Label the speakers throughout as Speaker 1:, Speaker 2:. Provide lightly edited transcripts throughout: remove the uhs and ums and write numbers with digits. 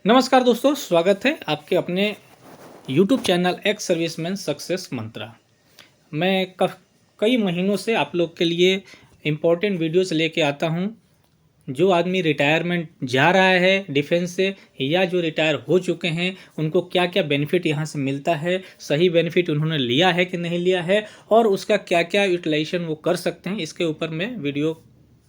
Speaker 1: नमस्कार दोस्तों, स्वागत है आपके अपने YouTube channel ex serviceman success mantra. मैं कई महीनों से आप लोग के लिए इम्पोर्टेंट वीडियोस लेके आता हूं। जो आदमी रिटायरमेंट जा रहा है डिफेंस से या जो रिटायर हो चुके हैं उनको क्या क्या बेनिफिट यहां से मिलता है, सही बेनिफिट उन्होंने लिया है कि नहीं लिया है और उसका क्या क्या यूटिलाइजेशन वो कर सकते हैं, इसके ऊपर मैं वीडियो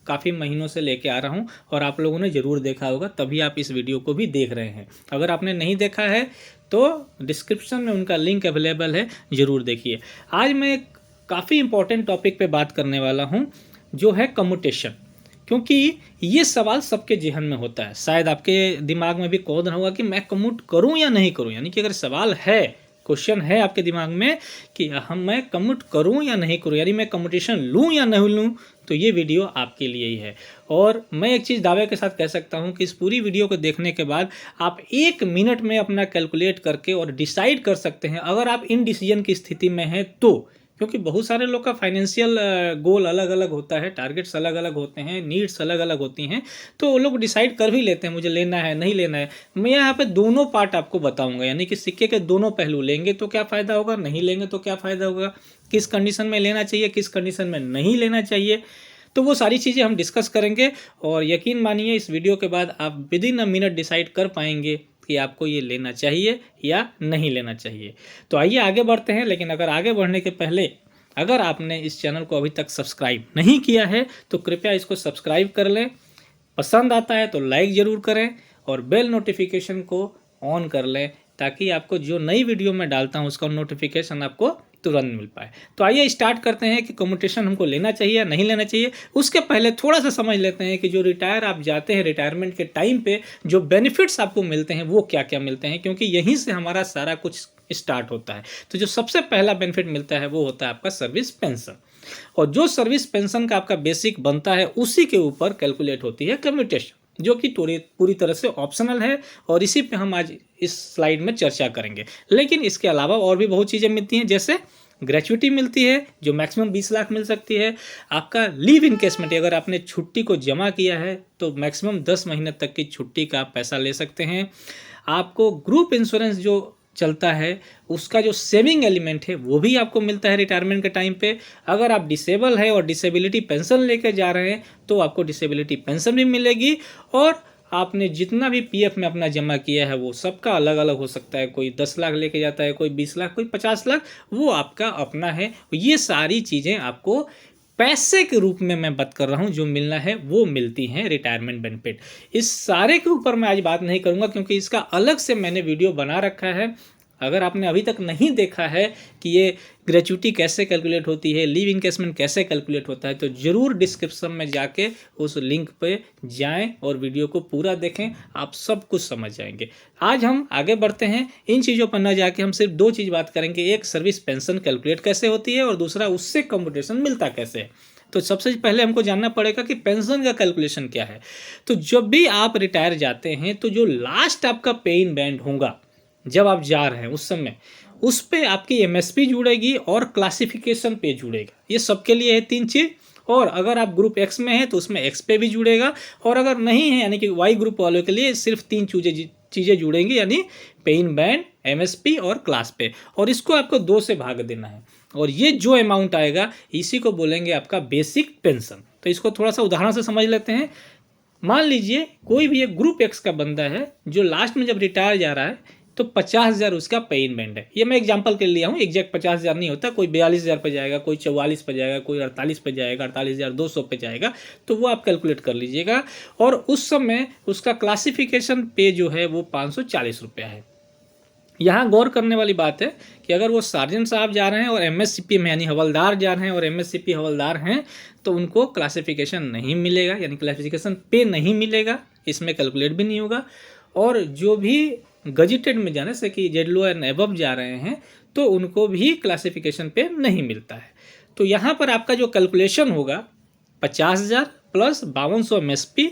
Speaker 1: काफ़ी महीनों से लेके आ रहा हूं और आप लोगों ने ज़रूर देखा होगा, तभी आप इस वीडियो को भी देख रहे हैं। अगर आपने नहीं देखा है तो डिस्क्रिप्शन में उनका लिंक अवेलेबल है, ज़रूर देखिए। आज मैं काफ़ी इंपॉर्टेंट टॉपिक पे बात करने वाला हूं जो है कम्यूटेशन, क्योंकि ये सवाल सबके जेहन में होता है। शायद आपके दिमाग में भी कौन होगा कि मैं कम्यूट करूं या नहीं करूं, यानी कि अगर सवाल है, क्वेश्चन है आपके दिमाग में कि मैं कम्यूट करूं या नहीं करूं, यानी मैं कम्यूटेशन लूं या नहीं लूं, तो ये वीडियो आपके लिए ही है। और मैं एक चीज़ दावे के साथ कह सकता हूं कि इस पूरी वीडियो को देखने के बाद आप 1 मिनट में अपना कैलकुलेट करके और डिसाइड कर सकते हैं, अगर आप इन डिसीजन की स्थिति में हैं तो। क्योंकि बहुत सारे लोग का फाइनेंशियल गोल अलग अलग होता है, टारगेट्स अलग अलग होते हैं, नीड्स अलग अलग होती हैं, तो वो लोग डिसाइड कर भी लेते हैं मुझे लेना है नहीं लेना है। मैं यहाँ पे दोनों पार्ट आपको बताऊंगा, यानी कि सिक्के के दोनों पहलू, लेंगे तो क्या फ़ायदा होगा, नहीं लेंगे तो क्या फ़ायदा होगा, किस कंडीशन में लेना चाहिए, किस कंडीशन में नहीं लेना चाहिए, तो वो सारी चीज़ें हम डिस्कस करेंगे। और यकीन मानिए इस वीडियो के बाद आप with in a minute decide कर पाएंगे कि आपको ये लेना चाहिए या नहीं लेना चाहिए। तो आइए आगे बढ़ते हैं, लेकिन अगर आगे बढ़ने के पहले अगर आपने इस चैनल को अभी तक सब्सक्राइब नहीं किया है तो कृपया इसको सब्सक्राइब कर लें, पसंद आता है तो लाइक ज़रूर करें और बेल नोटिफिकेशन को ऑन कर लें, ताकि आपको जो नई वीडियो मैं डालता हूँ उसका नोटिफिकेशन आपको तुरंत मिल पाए। तो आइए स्टार्ट करते हैं कि कम्यूटेशन हमको लेना चाहिए या नहीं लेना चाहिए। उसके पहले थोड़ा सा समझ लेते हैं कि जो रिटायर आप जाते हैं, रिटायरमेंट के टाइम पे जो बेनिफिट्स आपको मिलते हैं वो क्या क्या मिलते हैं, क्योंकि यहीं से हमारा सारा कुछ स्टार्ट होता है। तो जो सबसे पहला बेनिफिट मिलता है वो होता है आपका सर्विस पेंशन, और जो सर्विस पेंशन का आपका बेसिक बनता है उसी के ऊपर कैलकुलेट होती है कम्यूटेशन, जो कि पूरी तरह से ऑप्शनल है और इसी पे हम आज इस स्लाइड में चर्चा करेंगे। लेकिन इसके अलावा और भी बहुत चीज़ें मिलती हैं, जैसे ग्रेचुइटी मिलती है जो मैक्सिमम 20 लाख मिल सकती है। आपका लीव इनकेसमेंट, अगर आपने छुट्टी को जमा किया है तो मैक्सिमम 10 महीने तक की छुट्टी का आप पैसा ले सकते हैं। आपको ग्रुप इंश्योरेंस जो चलता है उसका जो सेविंग एलिमेंट है वो भी आपको मिलता है रिटायरमेंट के टाइम पे। अगर आप डिसेबल है और डिसेबिलिटी पेंशन लेकर जा रहे हैं तो आपको डिसेबिलिटी पेंशन भी मिलेगी, और आपने जितना भी पीएफ में अपना जमा किया है वो सबका अलग अलग हो सकता है, कोई 10 लाख लेके जाता है, कोई 20 लाख, कोई 50 लाख, वो आपका अपना है। ये सारी चीज़ें आपको पैसे के रूप में मैं बात कर रहा हूँ, जो मिलना है वो मिलती हैं रिटायरमेंट बेनिफिट। इस सारे के ऊपर मैं आज बात नहीं करूँगा क्योंकि इसका अलग से मैंने वीडियो बना रखा है। अगर आपने अभी तक नहीं देखा है कि ये ग्रेचुइटी कैसे कैलकुलेट होती है, लीव इनकेसमेंट कैसे कैलकुलेट होता है, तो ज़रूर डिस्क्रिप्शन में जाके उस लिंक पे जाएं और वीडियो को पूरा देखें, आप सब कुछ समझ जाएंगे। आज हम आगे बढ़ते हैं, इन चीज़ों पर न जाके हम सिर्फ दो चीज़ बात करेंगे, एक सर्विस पेंशन कैलकुलेट कैसे होती है और दूसरा उससे कम्यूटेशन मिलता कैसे है। तो सबसे पहले हमको जानना पड़ेगा कि पेंशन का कैलकुलेशन क्या है। तो जब भी आप रिटायर जाते हैं तो जो लास्ट आपका पे इन बैंड होगा जब आप जा रहे हैं उस समय, उस पे आपकी एमएसपी जुड़ेगी और क्लासिफिकेशन पे जुड़ेगा। ये सबके लिए है 3 चीज़। और अगर आप ग्रुप एक्स में हैं तो उसमें एक्स पे भी जुड़ेगा, और अगर नहीं है यानी कि वाई ग्रुप वालों के लिए सिर्फ 3 चीज़ें जुड़ेंगी, यानी पे इन बैंड, एमएसपी और क्लास पे, और इसको आपको 2 से भाग देना है। और ये जो अमाउंट आएगा इसी को बोलेंगे आपका बेसिक पेंशन। तो इसको थोड़ा सा उदाहरण से समझ लेते हैं। मान लीजिए कोई भी एक ग्रुप एक्स का बंदा है जो लास्ट में जब रिटायर जा रहा है तो 50,000 उसका पे इन बैंड है। ये मैं एग्जांपल के लिए लिया हूँ, एग्जैक्ट 50,000 नहीं होता, कोई 42,000 पे जाएगा, कोई 44 पे जाएगा, कोई 48 पे जाएगा, 48,200 पे जाएगा, तो वो आप कैलकुलेट कर लीजिएगा। और उस समय उसका क्लासिफिकेशन पे जो है वो 540 रुपया है। यहाँ गौर करने वाली बात है कि अगर वो सार्जेंट साहब जा रहे हैं और एमएससीपी में यानी हवलदार जा रहे हैं और एमएससीपी हवलदार हैं तो उनको क्लासिफिकेशन नहीं मिलेगा, यानी क्लासिफिकेशन पे नहीं मिलेगा, इसमें कैलकुलेट भी नहीं होगा। और जो भी गजिटेड में जाने से कि जेडलो एंड एबव जा रहे हैं तो उनको भी क्लासिफिकेशन पे नहीं मिलता है। तो यहाँ पर आपका जो कैलकुलेशन होगा 50,000 प्लस 5200 एमएसपी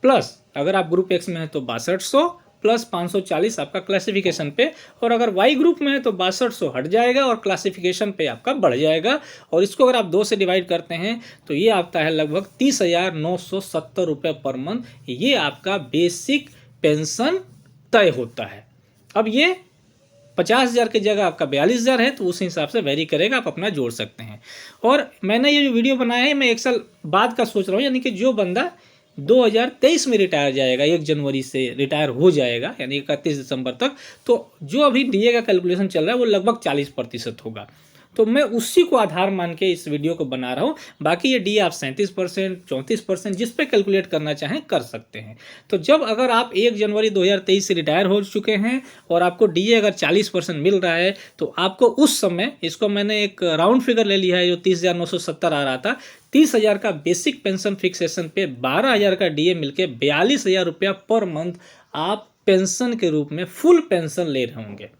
Speaker 1: प्लस अगर आप ग्रुप एक्स में हैं तो 6200 प्लस 540 आपका क्लासिफिकेशन पे, और अगर वाई ग्रुप में है तो 6200 हट जाएगा और क्लासिफिकेशन पे आपका बढ़ जाएगा। और इसको अगर आप 2 से डिवाइड करते हैं तो ये आता है लगभग 30,970 रुपये पर मंथ। ये आपका बेसिक पेंशन तय होता है। अब ये 50,000 की जगह आपका 42,000 है, तो उस हिसाब से वेरी करेगा, आप अपना जोड़ सकते हैं। और मैंने ये जो वीडियो बनाया है, मैं 1 साल बाद का सोच रहा हूँ, यानी कि जो बंदा 2023 में रिटायर जाएगा, 1 जनवरी से रिटायर हो जाएगा, यानी 31 दिसंबर तक, तो जो अभी डीए का कैलकुलेशन चल रहा है वो लगभग 40% होगा। तो मैं उसी को आधार मान के इस वीडियो को बना रहा हूँ। बाकी ये डीए आप 37%, 34%, जिस पे कैलकुलेट करना चाहें कर सकते हैं। तो जब अगर आप 1 जनवरी 2023 से रिटायर हो चुके हैं और आपको डीए अगर 40% मिल रहा है, तो आपको उस समय, इसको मैंने एक राउंड फिगर ले लिया है जो 30,970 आ रहा था, 30,000 का बेसिक पेंशन फिक्सेशन पे 12,000 का डीए मिलके 42,000 रुपया पर मंथ आप पेंशन के रूप में फुल पेंशन ले रहे होंगे।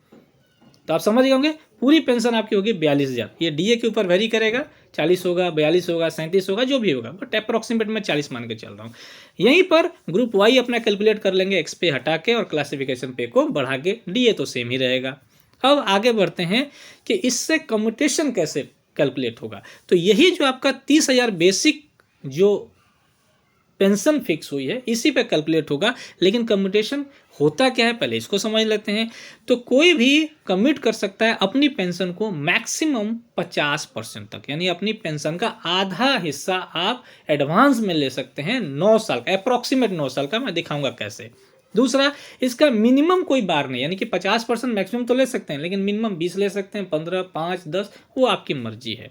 Speaker 1: तो आप समझ गए होंगे, पूरी पेंशन आपकी होगी 42,000। ये डीए के ऊपर वेरी करेगा, 40 होगा, 42 होगा, 37 होगा, जो भी होगा, बट अप्रॉक्सीमेट मैं 40 मान के चल रहा हूँ। यहीं पर ग्रुप वाई अपना कैलकुलेट कर लेंगे, एक्स पे हटा के और क्लासिफिकेशन पे को बढ़ा के, डीए तो सेम ही रहेगा। अब आगे बढ़ते हैं कि इससे कम्यूटेशन कैसे कैलकुलेट होगा। तो यही जो आपका 30,000 बेसिक जो पेंशन फिक्स हुई है, इसी पे कैलकुलेट होगा। लेकिन कम्यूटेशन होता क्या है, पहले इसको समझ लेते हैं। तो कोई भी कमिट कर सकता है अपनी पेंशन को मैक्सिमम 50% तक, यानी अपनी पेंशन का आधा हिस्सा आप एडवांस में ले सकते हैं 9 साल का, अप्रॉक्सीमेट 9 साल का, मैं दिखाऊंगा कैसे। दूसरा, इसका मिनिमम कोई बार नहीं, यानी कि 50% मैक्सिमम तो ले सकते हैं, लेकिन मिनिमम 20 ले सकते हैं, 15, 5, 10, वो आपकी मर्जी है।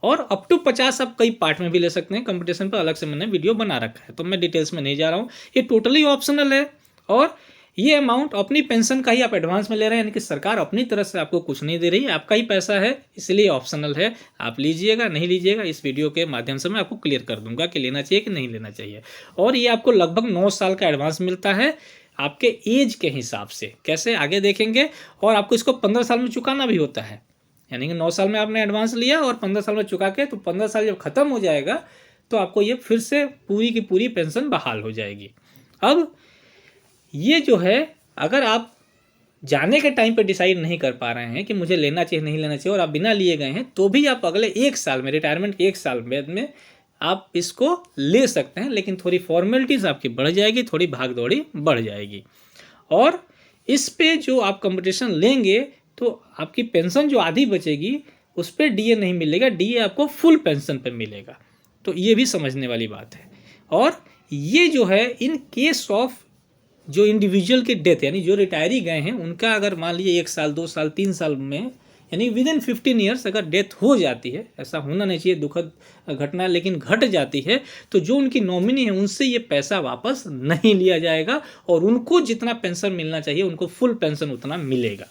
Speaker 1: और अप टू 50 आप कई पार्ट में भी ले सकते हैं। कंपटीशन पर अलग से मैंने वीडियो बना रखा है, तो मैं डिटेल्स में नहीं जा रहा हूँ। ये टोटली ऑप्शनल है, और ये अमाउंट अपनी पेंशन का ही आप एडवांस में ले रहे हैं, यानी कि सरकार अपनी तरफ से आपको कुछ नहीं दे रही है, आपका ही पैसा है, इसलिए ऑप्शनल है। आप लीजिएगा नहीं लीजिएगा, इस वीडियो के माध्यम से मैं आपको क्लियर कर दूंगा कि लेना चाहिए कि नहीं लेना चाहिए। और ये आपको लगभग 9 साल का एडवांस मिलता है आपके एज के हिसाब से, कैसे आगे देखेंगे। और आपको इसको 15 साल में चुकाना भी होता है, यानी कि 9 साल में आपने एडवांस लिया और 15 साल में चुका के, तो 15 साल जब खत्म हो जाएगा तो आपको ये फिर से पूरी की पूरी पेंशन बहाल हो जाएगी। अब ये जो है, अगर आप जाने के टाइम पे डिसाइड नहीं कर पा रहे हैं कि मुझे लेना चाहिए नहीं लेना चाहिए, और आप बिना लिए गए हैं, तो भी आप अगले 1 साल में, रिटायरमेंट के 1 साल में आप इसको ले सकते हैं। लेकिन थोड़ी फॉर्मेलिटीज़ आपकी बढ़ जाएगी, थोड़ी भाग दौड़ी बढ़ जाएगी। और इस पे जो आप कंपटीशन लेंगे, तो आपकी पेंशन जो आधी बचेगी उस पर डीए नहीं मिलेगा, डीए आपको फुल पेंशन पे मिलेगा। तो ये भी समझने वाली बात है। और ये जो है, इन केस ऑफ जो इंडिविजुअल की डेथ, यानी जो रिटायरी गए हैं, उनका अगर मान लीजिए 1 साल, 2 साल, 3 साल में, यानी विद इन 15 ईयर्स अगर डेथ हो जाती है, ऐसा होना नहीं चाहिए, दुखद घटना, लेकिन घट जाती है, तो जो उनकी नॉमिनी है उनसे ये पैसा वापस नहीं लिया जाएगा, और उनको जितना पेंशन मिलना चाहिए उनको फुल पेंशन उतना मिलेगा।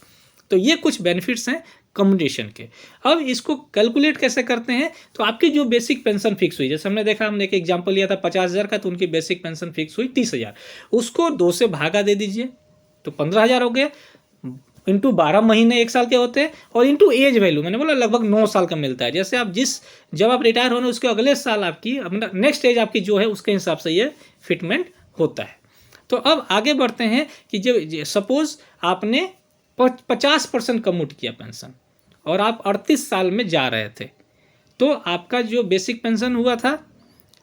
Speaker 1: तो ये कुछ बेनिफिट्स हैं कम्यूटेशन के। अब इसको कैलकुलेट कैसे करते हैं, तो आपकी जो बेसिक पेंशन फिक्स हुई, जैसे हमने देखा, हमने एक एग्जांपल लिया था 50,000 का, तो उनकी बेसिक पेंशन फिक्स हुई 30,000, उसको 2 से भागा दे दीजिए, तो 15,000 हो गए, इंटू 12 महीने 1 साल के होते हैं, और इंटू एज वैल्यू, मैंने बोला लगभग 9 साल का मिलता है। जैसे आप जब आप रिटायर होने उसके अगले साल आपकी अपना नेक्स्ट एज आपकी जो है, उसके हिसाब से ये फिटमेंट होता है। तो अब आगे बढ़ते हैं कि जब सपोज आपने 50% कम्यूट किया पेंशन, और आप 38 साल में जा रहे थे, तो आपका जो बेसिक पेंशन हुआ था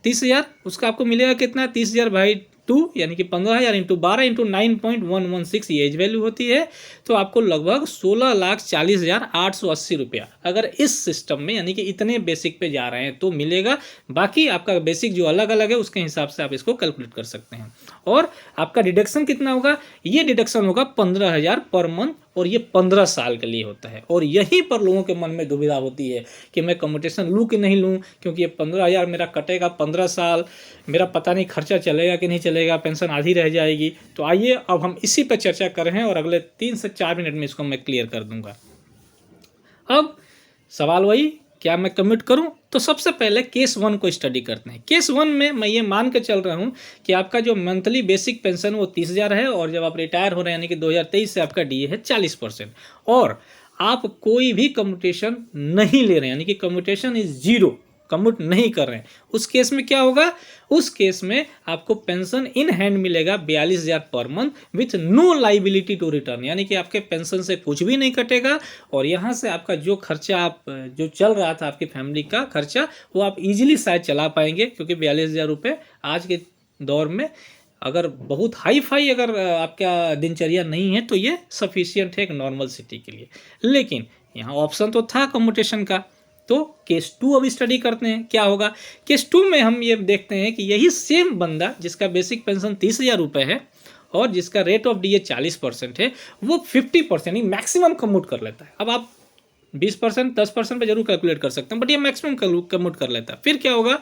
Speaker 1: 30,000, उसका आपको मिलेगा कितना, 30,000 बाई 2, यानी कि 15,000 इंटू 12 इंटू 9.116 ये एज वैल्यू होती है। तो आपको लगभग 16,40,880 रुपया अगर इस सिस्टम में, यानी कि इतने बेसिक पे जा रहे हैं, तो मिलेगा। बाकी आपका बेसिक जो अलग अलग है उसके हिसाब से आप इसको कैलकुलेट कर सकते हैं। और आपका डिडक्शन कितना होगा, ये डिडक्शन होगा 15,000 पर मंथ, और ये 15 साल के लिए होता है। और यहीं पर लोगों के मन में दुविधा होती है कि मैं कम्यूटेशन लूँ कि नहीं लूँ, क्योंकि ये 15,000 मेरा कटेगा 15 साल, मेरा पता नहीं खर्चा चलेगा कि नहीं चलेगा, पेंशन आधी रह जाएगी। तो आइए अब हम इसी पर चर्चा कर रहे हैं, और अगले 3 से 4 मिनट में इसको मैं क्लियर कर दूंगा। अब सवाल वही, क्या मैं कमिट करूं? तो सबसे पहले केस 1 को स्टडी करते हैं। केस 1 में मैं ये मान के चल रहा हूं कि आपका जो मंथली बेसिक पेंशन वो 30,000 है, और जब आप रिटायर हो रहे हैं, यानी कि 2023 से आपका डीए है 40%, और आप कोई भी कम्यूटेशन नहीं ले रहे हैं, यानी कि कम्यूटेशन इज 0, कम्यूट नहीं कर रहे हैं, उस केस में क्या होगा, उस केस में आपको पेंशन इन हैंड मिलेगा 42,000 per month with no liability to return, यानी कि आपके पेंशन से कुछ भी नहीं कटेगा, और यहाँ से आपका जो खर्चा आप जो चल रहा था आपकी फैमिली का खर्चा, वो आप इजीली शायद चला पाएंगे, क्योंकि 42,000 रुपये आज के दौर में अगर बहुत हाई फाई अगर आपका दिनचर्या नहीं है तो ये सफिशियंट है एक नॉर्मल सिटी के लिए। लेकिन यहाँ ऑप्शन तो था कम्यूटेशन का, तो केस 2 अब स्टडी करते हैं क्या होगा। केस 2 में हम ये देखते हैं कि यही सेम बंदा जिसका बेसिक पेंशन 30,000 रुपये है और जिसका रेट ऑफ डीए 40% है, वो 50% मैक्सिमम कम्यूट कर लेता है। अब आप 20% 10% पे जरूर कैलकुलेट कर सकते हैं, बट ये मैक्सिमम कम्यूट कर लेता है। फिर क्या होगा,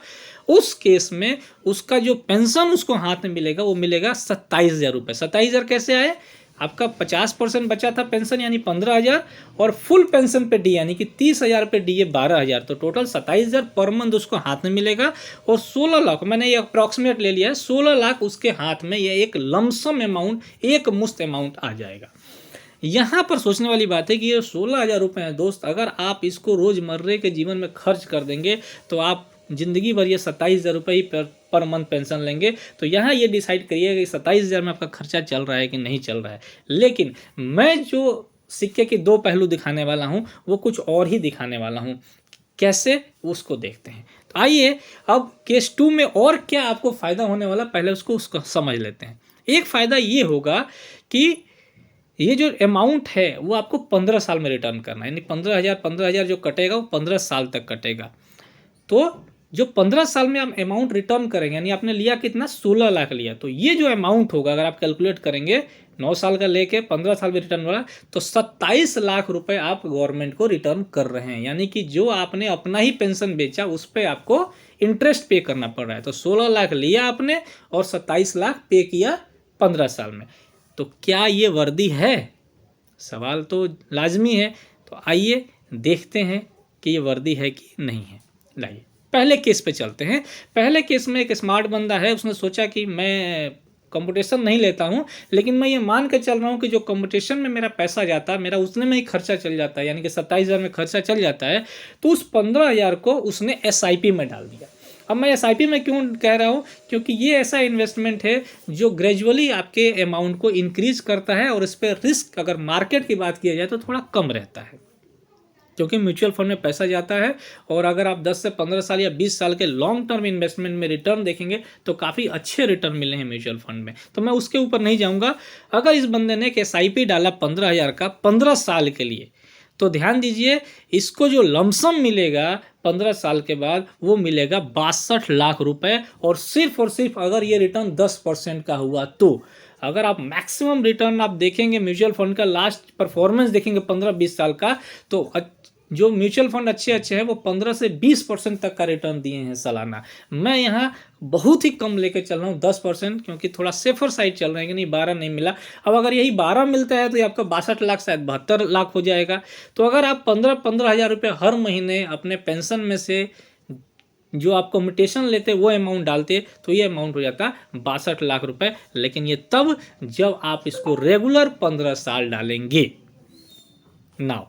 Speaker 1: उस केस में उसका जो पेंशन उसको हाथ में मिलेगा वो मिलेगा 27,000 रुपये। 27,000 कैसे आए, आपका 50% बचा था पेंशन यानी 15,000 और फुल पेंशन पे डी यानी कि 30,000 पे डी 12,000, तो टोटल 27,000 पर मंथ उसको हाथ में मिलेगा। और 16 लाख, मैंने ये अप्रॉक्सीमेट ले लिया है, 16 लाख उसके हाथ में ये एक लमसम अमाउंट, एक मुश्त अमाउंट आ जाएगा। यहाँ पर सोचने वाली बात है कि ये 16,000 रुपये हैं दोस्त, अगर आप इसको रोज़मर्रे के जीवन में खर्च कर देंगे तो आप ज़िंदगी भर ये 27,000 रुपये ही पर मंथ पेंशन लेंगे। तो यहाँ ये डिसाइड करिएगा कि 27,000 में आपका खर्चा चल रहा है कि नहीं चल रहा है। लेकिन मैं जो सिक्के के दो पहलू दिखाने वाला हूँ वो कुछ और ही दिखाने वाला हूँ, कैसे उसको देखते हैं। तो आइए अब केस 2 में और क्या आपको फ़ायदा होने वाला, पहले उसको समझ लेते हैं। एक फ़ायदा ये होगा कि ये जो अमाउंट है वो आपको 15 साल में रिटर्न करना है, यानी 15,000 जो कटेगा वो 15 साल तक कटेगा। तो जो 15 साल में आप अमाउंट रिटर्न करेंगे, यानी आपने लिया कितना, 16 लाख लिया, तो ये जो अमाउंट होगा अगर आप कैलकुलेट करेंगे 9 साल का लेके 15 साल में रिटर्न वाला, तो 27 लाख रुपए आप गवर्नमेंट को रिटर्न कर रहे हैं। यानी कि जो आपने अपना ही पेंशन बेचा उस पर आपको इंटरेस्ट पे करना पड़ रहा है। तो 16 लाख लिया आपने और 27 लाख पे किया 15 साल में। तो क्या ये वर्दी है, सवाल तो लाजमी है। तो आइए देखते हैं कि ये वर्दी है कि नहीं है। लाइए पहले केस पे चलते हैं। पहले केस में एक स्मार्ट बंदा है, उसने सोचा कि मैं कंपटीशन नहीं लेता हूँ, लेकिन मैं ये मान के चल रहा हूँ कि जो कंपटीशन में मेरा पैसा जाता है मेरा उतने में ही खर्चा चल जाता है, यानी कि 27,000 में खर्चा चल जाता है। तो उस 15,000 को उसने SIP में डाल दिया। अब मैं SIP में क्यों कह रहा हूँ, क्योंकि ये ऐसा इन्वेस्टमेंट है जो ग्रेजुअली आपके अमाउंट को इंक्रीज करता है और इस पर रिस्क अगर मार्केट की बात किया जाए तो थोड़ा कम रहता है, क्योंकि म्यूचुअल फंड में पैसा जाता है। और अगर आप 10 से 15 साल या 20 साल के लॉन्ग टर्म इन्वेस्टमेंट में रिटर्न देखेंगे तो काफ़ी अच्छे रिटर्न मिले हैं म्यूचुअल फंड में। तो मैं उसके ऊपर नहीं जाऊंगा। अगर इस बंदे ने एक SIP डाला 15,000 का 15 साल के लिए, तो ध्यान दीजिए इसको जो लमसम मिलेगा 15 साल के बाद वो मिलेगा 62 लाख रुपए। और सिर्फ अगर ये रिटर्न 10% का हुआ तो, अगर आप मैक्सिमम रिटर्न आप देखेंगे म्यूचुअल फंड का, लास्ट परफॉर्मेंस देखेंगे 15-20 साल का, तो जो म्यूचुअल फंड अच्छे हैं वो 15 से 20% तक का रिटर्न दिए हैं सालाना। मैं यहाँ बहुत ही कम लेके चल रहा हूँ 10%, क्योंकि थोड़ा सेफर साइड चल रहे हैं कि नहीं 12 नहीं मिला। अब अगर यही 12 मिलता है तो ये आपका 62 लाख शायद 72 लाख हो जाएगा। तो अगर आप 15,000 रुपये हर महीने अपने पेंशन में से जो आप कम्यूटेशन लेते वो अमाउंट डालते तो ये अमाउंट हो जाता 62 लाख रुपए। लेकिन ये तब जब आप इसको रेगुलर 15 साल डालेंगे। नाउ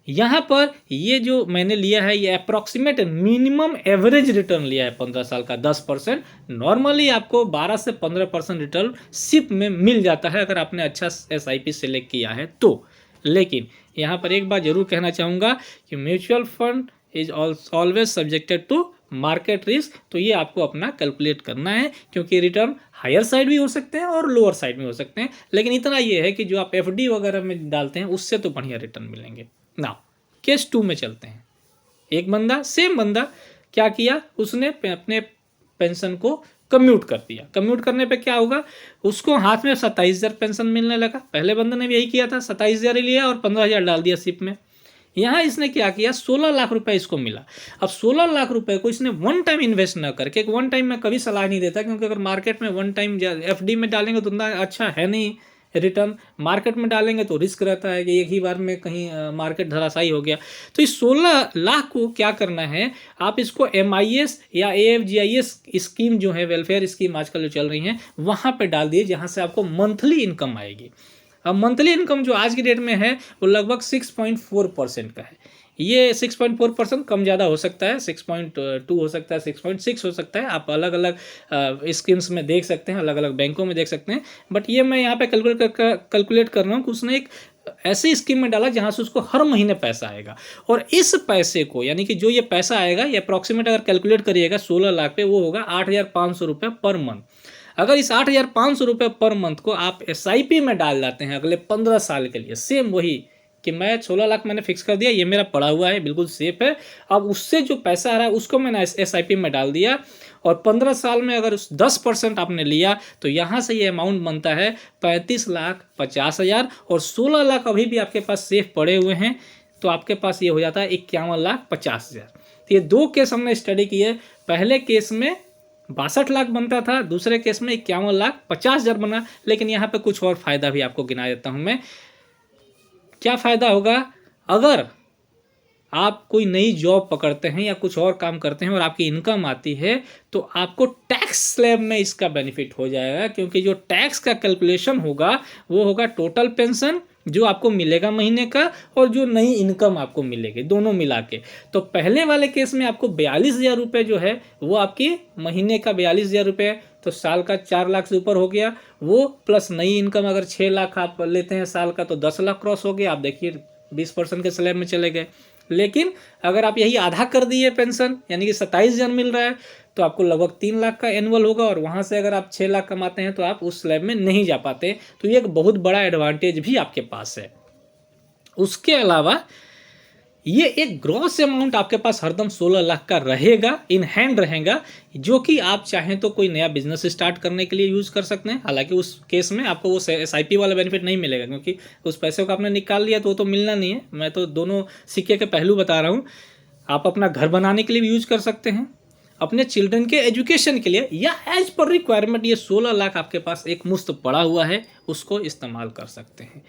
Speaker 1: यहाँ पर ये जो मैंने लिया है ये अप्रॉक्सीमेट मिनिमम एवरेज रिटर्न लिया है 15 साल का 10%। नॉर्मली आपको 12 से 15% रिटर्न सिप में मिल जाता है अगर आपने अच्छा SIP सेलेक्ट किया है तो। लेकिन यहाँ पर एक बात जरूर कहना चाहूँगा कि mutual fund is always subjected to market risk. तो ये आपको अपना कैलकुलेट करना है, क्योंकि रिटर्न हायर साइड भी हो सकते हैं और लोअर साइड में हो सकते हैं। लेकिन इतना ये है कि जो आप FD वगैरह में डालते हैं उससे तो बढ़िया रिटर्न मिलेंगे। नाउ केस 2 में चलते हैं। एक बंदा, सेम बंदा क्या किया, उसने अपने पेंशन को कम्यूट कर दिया। कम्यूट करने पे क्या होगा, उसको हाथ में 27,000 पेंशन मिलने लगा। पहले बंदे ने भी यही किया था, 27,000 ही लिया और 15,000 डाल दिया सिप में। यहाँ इसने क्या किया, 16 लाख रुपए इसको मिला। अब 16 लाख रुपए को इसने वन टाइम इन्वेस्ट ना करके, वन टाइम मैं कभी सलाह नहीं देता, क्योंकि अगर मार्केट में वन टाइम FD में डालेंगे तो उतना अच्छा है नहीं रिटर्न, मार्केट में डालेंगे तो रिस्क रहता है कि एक ही बार में कहीं मार्केट धराशायी हो गया। तो इस 16 लाख को क्या करना है, आप इसको MIS या AFGIS स्कीम जो है, वेलफेयर स्कीम आजकल जो चल रही हैं, वहाँ पे डाल दिए, जहाँ से आपको मंथली इनकम आएगी। अब मंथली इनकम जो आज की डेट में है वो लगभग 6.4% का है। ये 6.4% कम ज़्यादा हो सकता है, 6.2 हो सकता है, 6.6 हो सकता है। आप अलग अलग स्कीम्स में देख सकते हैं, अलग अलग बैंकों में देख सकते हैं। बट ये मैं यहाँ पे कैलकुलेट कर रहा हूँ कि उसने एक ऐसी स्कीम में डाला जहाँ से उसको हर महीने पैसा आएगा। और इस पैसे को, यानी कि जो ये पैसा आएगा, ये अप्रॉक्सीमेट अगर कैलकुलेट करिएगा 16 लाख पे, वो होगा 8,500 रुपये पर मंथ। अगर इस 8,500 रुपये पर मंथ को आप SIP में डाल जाते हैं अगले 15 साल के लिए, सेम वही कि मैं 16 लाख मैंने फिक्स कर दिया, ये मेरा पड़ा हुआ है, बिल्कुल सेफ है। अब उससे जो पैसा आ रहा है उसको मैंने SIP में डाल दिया और 15 साल में अगर उस 10% आपने लिया तो यहाँ से ये अमाउंट बनता है 35,50,000 और 16 लाख अभी भी आपके पास सेफ पड़े हुए हैं, तो आपके पास ये हो जाता है 51,50,000। तो ये दो केस हमने स्टडी किए। पहले केस में 62 लाख बनता था, दूसरे केस में 51,50,000 बना। लेकिन यहाँ पे कुछ और फ़ायदा भी आपको गिना देता हूँ मैं। क्या फ़ायदा होगा? अगर आप कोई नई जॉब पकड़ते हैं या कुछ और काम करते हैं और आपकी इनकम आती है तो आपको टैक्स स्लैब में इसका बेनिफिट हो जाएगा, क्योंकि जो टैक्स का कैलकुलेशन होगा वो होगा टोटल पेंशन जो आपको मिलेगा महीने का और जो नई इनकम आपको मिलेगी, दोनों मिला के। तो पहले वाले केस में आपको 42,000 रुपये जो है वो आपकी महीने का 42,000 रुपये, तो साल का 4 लाख से ऊपर हो गया वो, प्लस नई इनकम अगर 6 लाख आप लेते हैं साल का तो 10 लाख क्रॉस हो गया। आप देखिए 20% के स्लैब में चले गए। लेकिन अगर आप यही आधा कर दिए पेंशन, यानी कि 27,000 मिल रहा है, तो आपको लगभग 3 लाख का एनुअल होगा और वहाँ से अगर आप 6 लाख कमाते हैं तो आप उस स्लैब में नहीं जा पाते। तो ये एक बहुत बड़ा एडवांटेज भी आपके पास है। उसके अलावा ये एक ग्रॉस अमाउंट आपके पास हरदम 16 लाख का रहेगा, इन हैंड रहेगा, जो कि आप चाहें तो कोई नया बिजनेस स्टार्ट करने के लिए यूज़ कर सकते हैं। हालांकि उस केस में आपको वो SIP वाला बेनिफिट नहीं मिलेगा, क्योंकि उस पैसे को आपने निकाल लिया तो वो तो मिलना नहीं है। मैं तो दोनों सिक्के के पहलू बता रहा हूँ। आप अपना घर बनाने के लिए भी यूज़ कर सकते हैं, अपने चिल्ड्रन के एजुकेशन के लिए, या एज पर रिक्वायरमेंट ये 16 लाख आपके पास एक मुफ्त पड़ा हुआ है, उसको इस्तेमाल कर सकते हैं।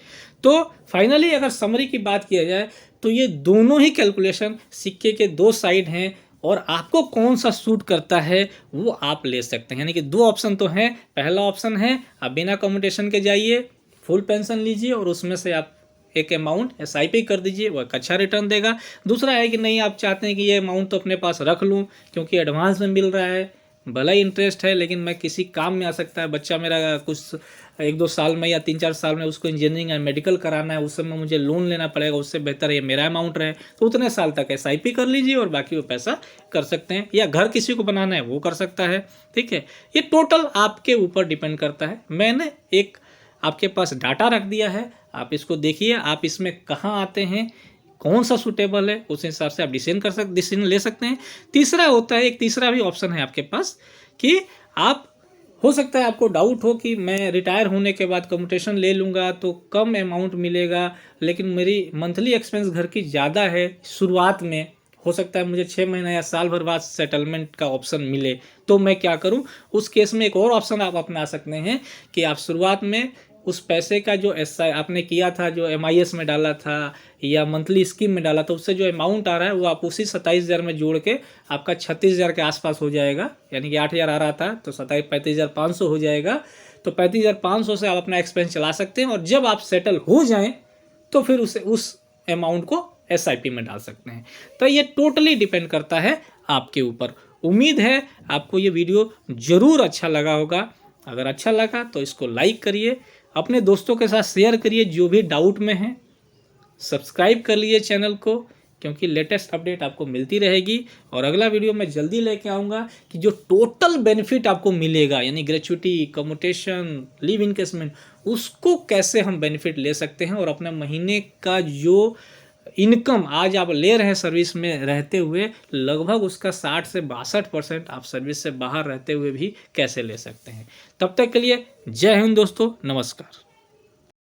Speaker 1: तो फाइनली अगर समरी की बात किया जाए तो ये दोनों ही कैलकुलेशन सिक्के के दो साइड हैं और आपको कौन सा सूट करता है वो आप ले सकते हैं। यानी कि दो ऑप्शन तो हैं। पहला ऑप्शन है आप बिना कम्यूटेशन के जाइए, फुल पेंशन लीजिए और उसमें से आप एक अमाउंट SIP कर दीजिए, वो एक अच्छा रिटर्न देगा। दूसरा है कि नहीं, आप चाहते हैं कि ये अमाउंट तो अपने पास रख लूँ क्योंकि एडवांस में मिल रहा है, भला ही इंटरेस्ट है लेकिन मैं किसी काम में आ सकता है, बच्चा मेरा कुछ 1-2 साल में या 3-4 साल में उसको इंजीनियरिंग या मेडिकल कराना है, उस समय मुझे लोन लेना पड़ेगा, उससे बेहतर ये मेरा अमाउंट रहे, तो उतने साल तक SIP कर लीजिए और बाकी वो पैसा कर सकते हैं। या घर किसी को बनाना है वो कर सकता है, ठीक है। ये टोटल आपके ऊपर डिपेंड करता है। मैंने एक आपके पास डाटा रख दिया है, आप इसको देखिए, आप इसमें कहाँ आते हैं, कौन सा सूटेबल है, उस हिसाब से आप डिसीजन ले सकते हैं। तीसरा होता है, एक तीसरा भी ऑप्शन है आपके पास कि आप, हो सकता है आपको डाउट हो कि मैं रिटायर होने के बाद कम्यूटेशन ले लूँगा तो कम अमाउंट मिलेगा, लेकिन मेरी मंथली एक्सपेंस घर की ज़्यादा है, शुरुआत में हो सकता है मुझे 6 महीना या साल भर बाद सेटलमेंट का ऑप्शन मिले, तो मैं क्या करूं? उस केस में एक और ऑप्शन आप अपना सकते हैं कि आप शुरुआत में उस पैसे का जो आपने किया था, जो MIS में डाला था या मंथली स्कीम में डाला था, उससे जो अमाउंट आ रहा है वो आप उसी 27,000 में जोड़ के आपका 36,000 के आसपास हो जाएगा। यानी कि 8,000 आ रहा था तो 35,500 हो जाएगा। तो 35,500 से आप अपना एक्सपेंस चला सकते हैं और जब आप सेटल हो जाएं तो फिर उस अमाउंट को SIP में डाल सकते हैं। तो ये टोटली डिपेंड करता है आपके ऊपर। उम्मीद है आपको ये वीडियो ज़रूर अच्छा लगा होगा। अगर अच्छा लगा तो इसको लाइक करिए, अपने दोस्तों के साथ शेयर करिए जो भी डाउट में हैं, सब्सक्राइब कर लीजिए चैनल को, क्योंकि लेटेस्ट अपडेट आपको मिलती रहेगी। और अगला वीडियो मैं जल्दी लेके आऊँगा कि जो टोटल बेनिफिट आपको मिलेगा, यानी ग्रेच्युटी, कम्यूटेशन, लीव इनकेसमेंट, उसको कैसे हम बेनिफिट ले सकते हैं और अपने महीने का जो इनकम आज आप ले रहे हैं सर्विस में रहते हुए, लगभग उसका 60 से 62% आप सर्विस से बाहर रहते हुए भी कैसे ले सकते हैं। तब तक के लिए जय हिंद दोस्तों, नमस्कार।